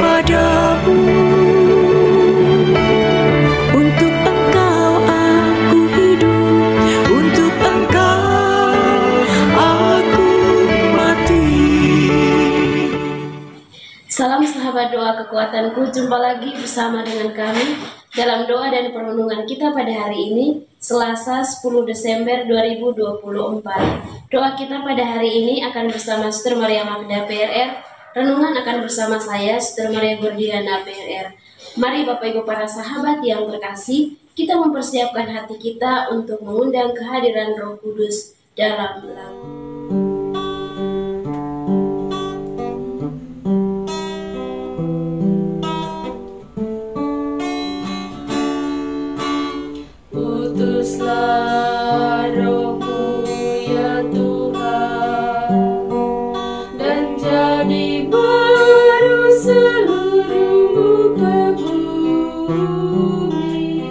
kepadamu. Untuk Engkau aku hidup, untuk Engkau aku mati. Salam sahabat doa kekuatanku, jumpa lagi bersama dengan kami dalam doa dan perenungan kita pada hari ini, Selasa 10 Desember 2024. Doa kita pada hari ini akan bersama Suster Maria Magda PRR, renungan akan bersama saya, Suster Maria Gordiana PRR. Mari Bapak Ibu para sahabat yang terkasih, kita mempersiapkan hati kita untuk mengundang kehadiran Roh Kudus dalam lagu. Utuslah Roh-Mu ya Tuhan, dan jadi baru seluruh muka bumi.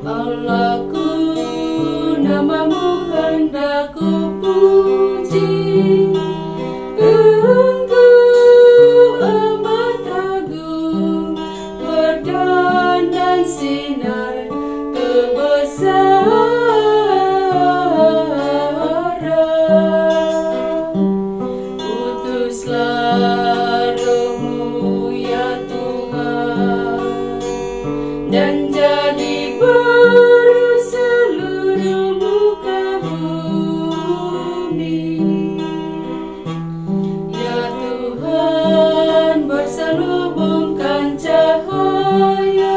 Allahku, nama-Mu hendak ku puji. Engkau amat agung, berdandan sinar Utuslah Roh-Mu ya Tuhan, dan jadi baru seluruh muka bumi. Ya Tuhan, berselubungkan cahaya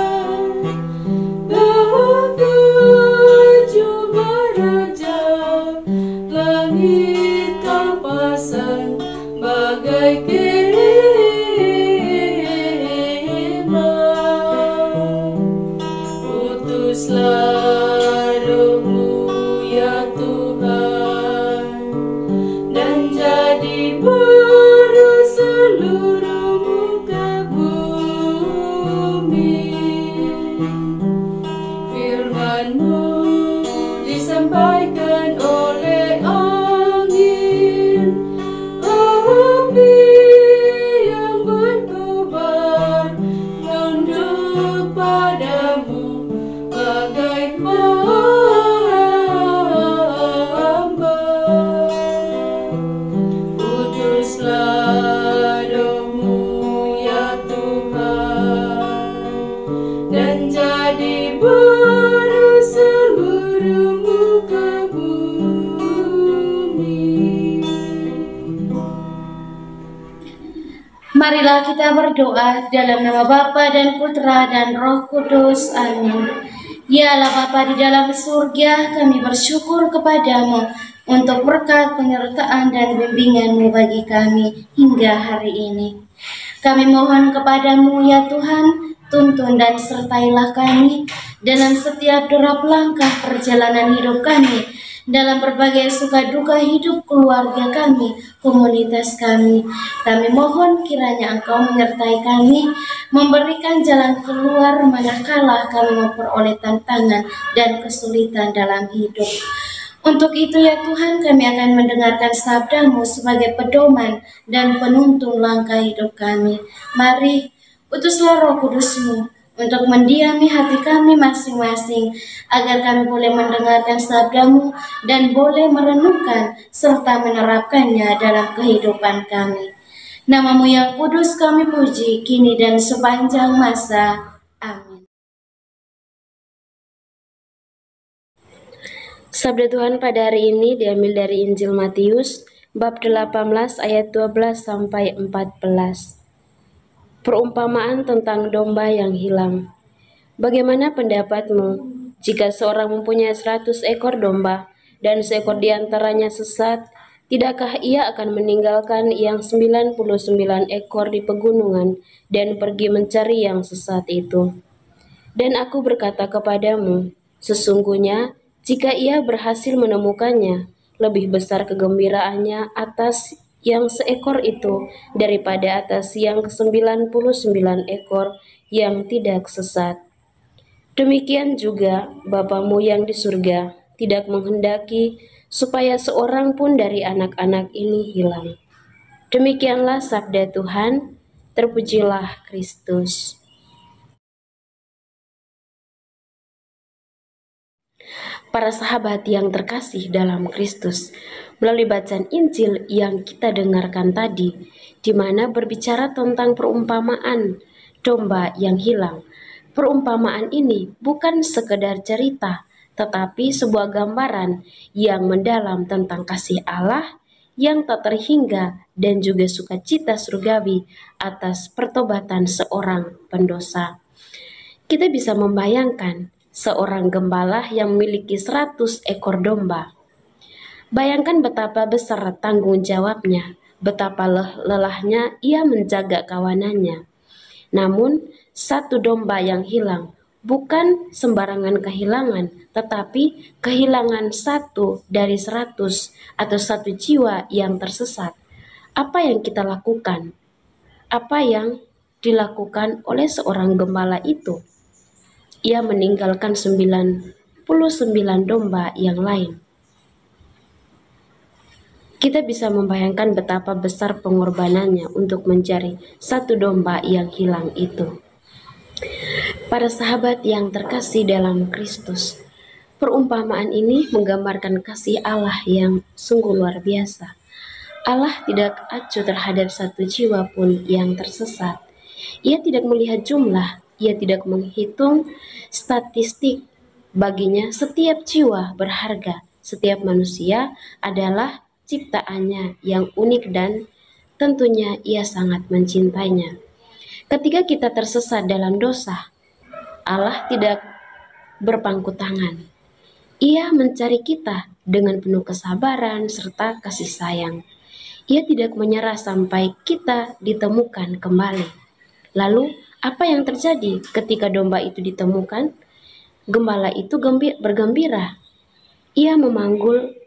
langit Kau pasang bagai kemah. Utuslah Roh-Mu ya Tuhan, dan jadi baru seluruh muka bumi. Firman-Mu disampaikan oleh angin, api yang berkobar, tunduk padamu bagai hamba. Utuslah Roh-Mu ya Tuhan, dan jadi baru seluruh muka bumi. Marilah kita berdoa dalam nama Bapa dan Putra dan Roh Kudus. Amin. Ya Allah Bapa di dalam surga, kami bersyukur kepadamu untuk berkat penyertaan dan bimbingan-Mu bagi kami hingga hari ini. Kami mohon kepadamu ya Tuhan, tuntun dan sertailah kami dalam setiap derap langkah perjalanan hidup kami, dalam berbagai suka duka hidup keluarga kami, komunitas kami. Kami mohon kiranya Engkau menyertai kami, memberikan jalan keluar manakala kami memperoleh tantangan dan kesulitan dalam hidup. Untuk itu ya Tuhan, kami akan mendengarkan sabda-Mu sebagai pedoman dan penuntun langkah hidup kami. Mari, utuslah Roh Kudus-Mu untuk mendiami hati kami masing-masing, agar kami boleh mendengarkan sabda-Mu dan boleh merenungkan serta menerapkannya dalam kehidupan kami. Nama-Mu yang kudus kami puji, kini dan sepanjang masa. Amin. Sabda Tuhan pada hari ini diambil dari Injil Matius, bab 18 ayat 12 sampai 14. Perumpamaan tentang domba yang hilang. Bagaimana pendapatmu jika seorang mempunyai 100 ekor domba dan seekor di antaranya sesat? Tidakkah ia akan meninggalkan yang 99 ekor di pegunungan dan pergi mencari yang sesat itu? Dan aku berkata kepadamu, sesungguhnya jika ia berhasil menemukannya, lebih besar kegembiraannya atas yang seekor itu daripada atas yang ke-99 ekor yang tidak sesat. Demikian juga Bapamu yang di surga tidak menghendaki supaya seorang pun dari anak-anak ini hilang. Demikianlah sabda Tuhan. Terpujilah Kristus. Para sahabat yang terkasih dalam Kristus, melalui bacaan Injil yang kita dengarkan tadi, di mana berbicara tentang perumpamaan domba yang hilang. Perumpamaan ini bukan sekedar cerita, tetapi sebuah gambaran yang mendalam tentang kasih Allah yang tak terhingga dan juga sukacita surgawi atas pertobatan seorang pendosa. Kita bisa membayangkan seorang gembala yang memiliki 100 ekor domba. Bayangkan betapa besar tanggung jawabnya, betapa lelahnya ia menjaga kawanannya. Namun, satu domba yang hilang bukan sembarangan kehilangan, tetapi kehilangan 1 dari 100 atau 1 jiwa yang tersesat. Apa yang kita lakukan? Apa yang dilakukan oleh seorang gembala itu? Ia meninggalkan 99 domba yang lain. Kita bisa membayangkan betapa besar pengorbanannya untuk mencari 1 domba yang hilang itu. Para sahabat yang terkasih dalam Kristus, perumpamaan ini menggambarkan kasih Allah yang sungguh luar biasa. Allah tidak acuh terhadap 1 jiwa pun yang tersesat. Ia tidak melihat jumlah, ia tidak menghitung statistik. Baginya setiap jiwa berharga, setiap manusia adalah ciptaannya yang unik dan tentunya ia sangat mencintainya. Ketika kita tersesat dalam dosa, Allah tidak berpangku tangan. Ia mencari kita dengan penuh kesabaran serta kasih sayang. Ia tidak menyerah sampai kita ditemukan kembali. Lalu, apa yang terjadi ketika domba itu ditemukan? Gembala itu bergembira. Ia memanggul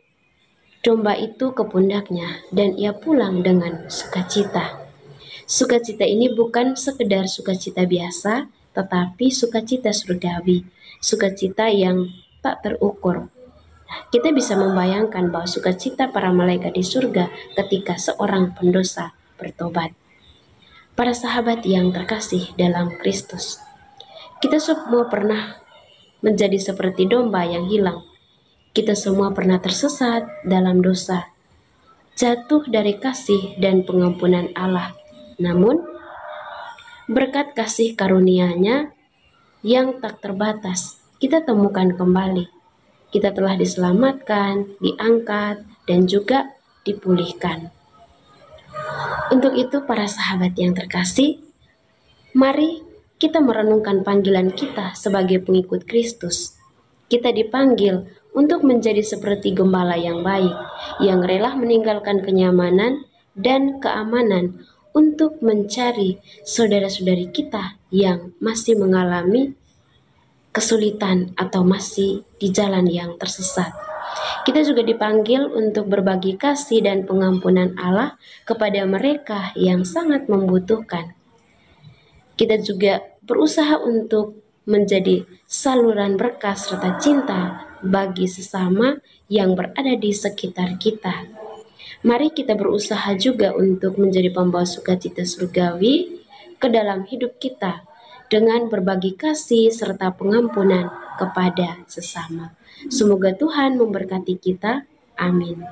domba itu ke pundaknya dan ia pulang dengan sukacita. Sukacita ini bukan sekedar sukacita biasa, tetapi sukacita surgawi, sukacita yang tak terukur. Kita bisa membayangkan bahwa sukacita para malaikat di surga ketika seorang pendosa bertobat. Para sahabat yang terkasih dalam Kristus, kita semua pernah menjadi seperti domba yang hilang. Kita semua pernah tersesat dalam dosa, jatuh dari kasih dan pengampunan Allah. Namun, berkat kasih karunia-Nya yang tak terbatas, kita temukan kembali. Kita telah diselamatkan, diangkat, dan juga dipulihkan. Untuk itu, para sahabat yang terkasih, mari kita merenungkan panggilan kita sebagai pengikut Kristus. Kita dipanggil untuk menjadi seperti gembala yang baik, yang rela meninggalkan kenyamanan dan keamanan untuk mencari saudara-saudari kita yang masih mengalami kesulitan atau masih di jalan yang tersesat. Kita juga dipanggil untuk berbagi kasih dan pengampunan Allah kepada mereka yang sangat membutuhkan. Kita juga berusaha untuk menjadi saluran berkah serta cinta bagi sesama yang berada di sekitar kita. Mari kita berusaha juga untuk menjadi pembawa sukacita surgawi ke dalam hidup kita dengan berbagi kasih serta pengampunan kepada sesama. Semoga Tuhan memberkati kita. Amin.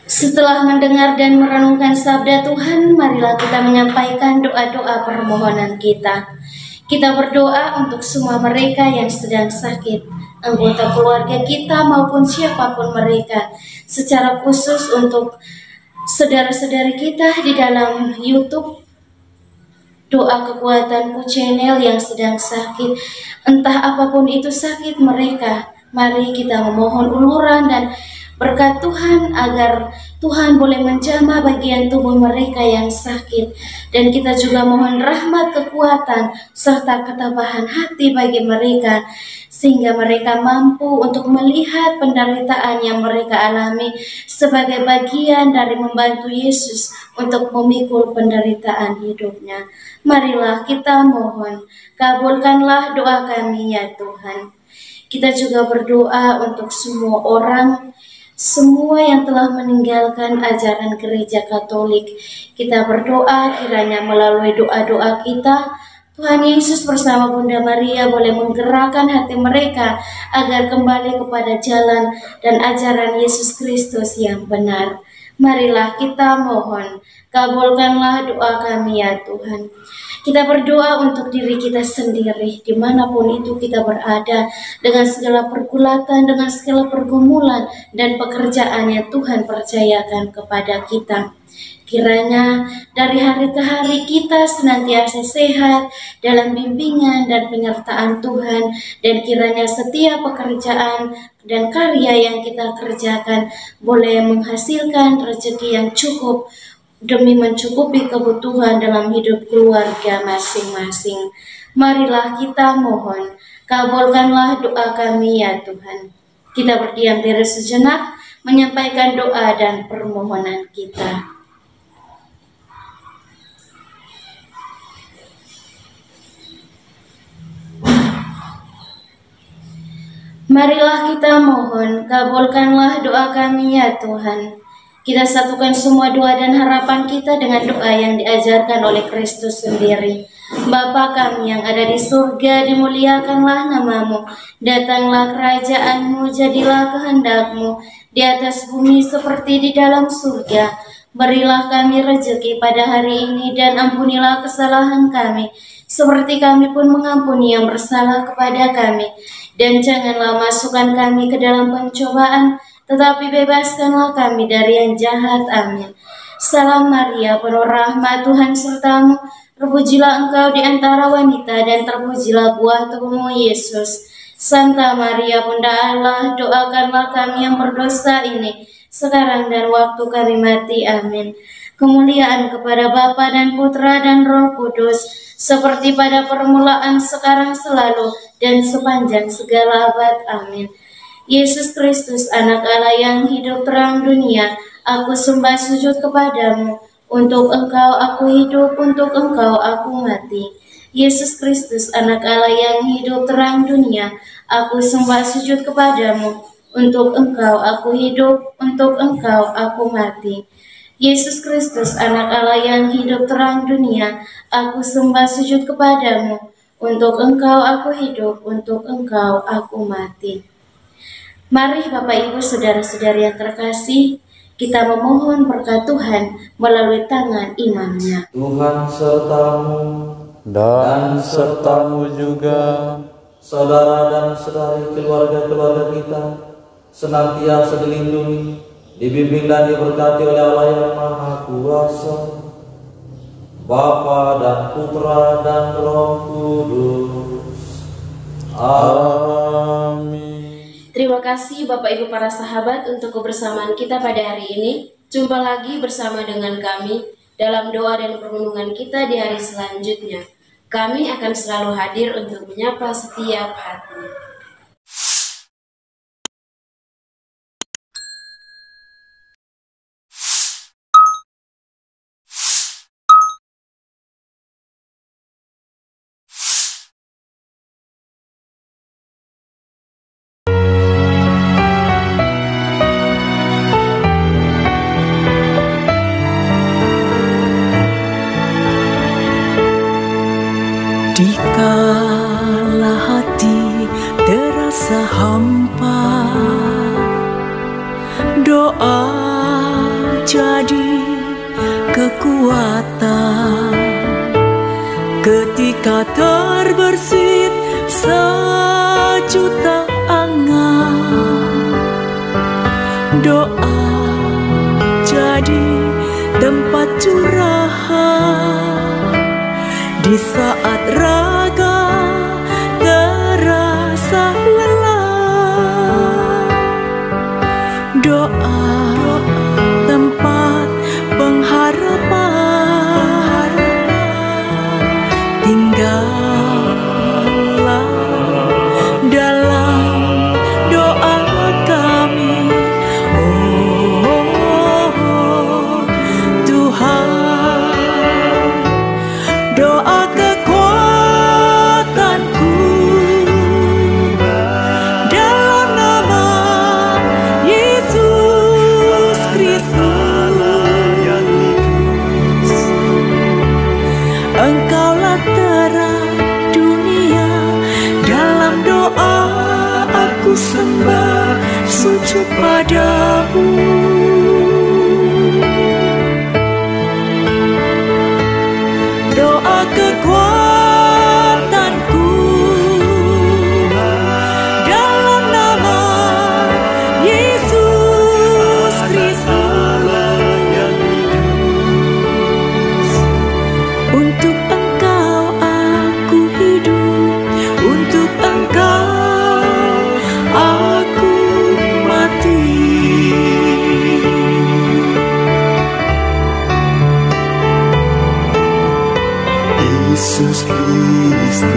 Setelah mendengar dan merenungkan sabda Tuhan, marilah kita menyampaikan doa-doa permohonan kita. Kita berdoa untuk semua mereka yang sedang sakit, anggota keluarga kita maupun siapapun mereka. Secara khusus untuk saudara-saudari kita di dalam YouTube, Doa Kekuatanku Channel yang sedang sakit. Entah apapun itu sakit mereka, mari kita memohon uluran dan berkat Tuhan agar Tuhan boleh menjamah bagian tubuh mereka yang sakit. Dan kita juga mohon rahmat, kekuatan, serta ketabahan hati bagi mereka, sehingga mereka mampu untuk melihat penderitaan yang mereka alami sebagai bagian dari membantu Yesus untuk memikul penderitaan hidupnya. Marilah kita mohon, kabulkanlah doa kami ya Tuhan. Kita juga berdoa untuk semua orang semua yang telah meninggalkan ajaran gereja Katolik. Kita berdoa kiranya melalui doa-doa kita, Tuhan Yesus bersama Bunda Maria boleh menggerakkan hati mereka agar kembali kepada jalan dan ajaran Yesus Kristus yang benar. Marilah kita mohon, kabulkanlah doa kami ya Tuhan. Kita berdoa untuk diri kita sendiri, dimanapun itu kita berada, dengan segala pergulatan, dengan segala pergumulan, dan pekerjaan yang Tuhan percayakan kepada kita. Kiranya dari hari ke hari kita senantiasa sehat dalam bimbingan dan penyertaan Tuhan, dan kiranya setiap pekerjaan dan karya yang kita kerjakan boleh menghasilkan rezeki yang cukup demi mencukupi kebutuhan dalam hidup keluarga masing-masing. Marilah kita mohon, kabulkanlah doa kami ya Tuhan. Kita berdiam diri sejenak, menyampaikan doa dan permohonan kita. Marilah kita mohon, kabulkanlah doa kami ya Tuhan. Kita satukan semua doa dan harapan kita dengan doa yang diajarkan oleh Kristus sendiri. Bapa kami yang ada di surga, dimuliakanlah namamu. Datanglah kerajaanmu, jadilah kehendak-Mu di atas bumi seperti di dalam surga. Berilah kami rezeki pada hari ini dan ampunilah kesalahan kami, seperti kami pun mengampuni yang bersalah kepada kami. Dan janganlah masukkan kami ke dalam pencobaan, tetapi bebaskanlah kami dari yang jahat. Amin. Salam Maria, penuh rahmat, Tuhan sertamu. Terpujilah engkau di antara wanita, dan terpujilah buah tubuhmu, Yesus. Santa Maria, Bunda Allah, doakanlah kami yang berdosa ini, sekarang dan waktu kami mati. Amin. Kemuliaan kepada Bapa dan Putra dan Roh Kudus, seperti pada permulaan, sekarang, selalu, dan sepanjang segala abad. Amin. Yesus Kristus, anak Allah yang hidup terang dunia, aku sembah sujud kepadamu. Untuk engkau aku hidup, untuk engkau aku mati. Yesus Kristus, anak Allah yang hidup terang dunia, aku sembah sujud kepadamu. Untuk engkau aku hidup, untuk engkau aku mati. Yesus Kristus, anak Allah yang hidup terang dunia, aku sembah sujud kepadamu. Untuk engkau aku hidup, untuk engkau aku mati. Mari Bapak Ibu Saudara-saudari yang terkasih, kita memohon berkat Tuhan melalui tangan imamnya. Tuhan sertamu dan sertamu juga, saudara dan saudari keluarga-keluarga kita, senantiasa dilindungi, dibimbing dan diberkati oleh Allah yang Maha Kuasa, Bapa dan Putra dan Roh Kudus. Amin. Terima kasih Bapak Ibu para sahabat untuk kebersamaan kita pada hari ini. Jumpa lagi bersama dengan kami dalam doa dan perlindungan kita di hari selanjutnya. Kami akan selalu hadir untuk menyapa setiap hati. Dikala hati terasa hampa, doa jadi kekuatan. Ketika terbersit sejuta angan, doa jadi tempat curahan. Di saat raga terasa lelah, doa tempat pengharapan. Tinggallah dalam doa kami, oh Tuhan. Doa kekuatanku, dalam nama Yesus. Engkaulah terang dunia. Dalam doa aku sembah, sujud padamu. Doa kekuatanku, dalam nama Yesus Kristus. Untuk Engkau aku hidup, untuk Engkau aku mati. Yesus Kristus,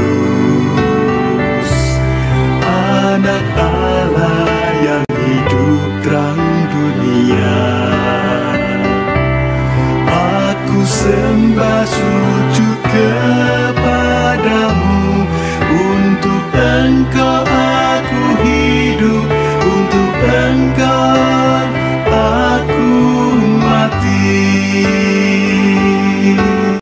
Anak Allah yang hidup terang dunia. Aku sembah sujud kepadamu, untuk Engkau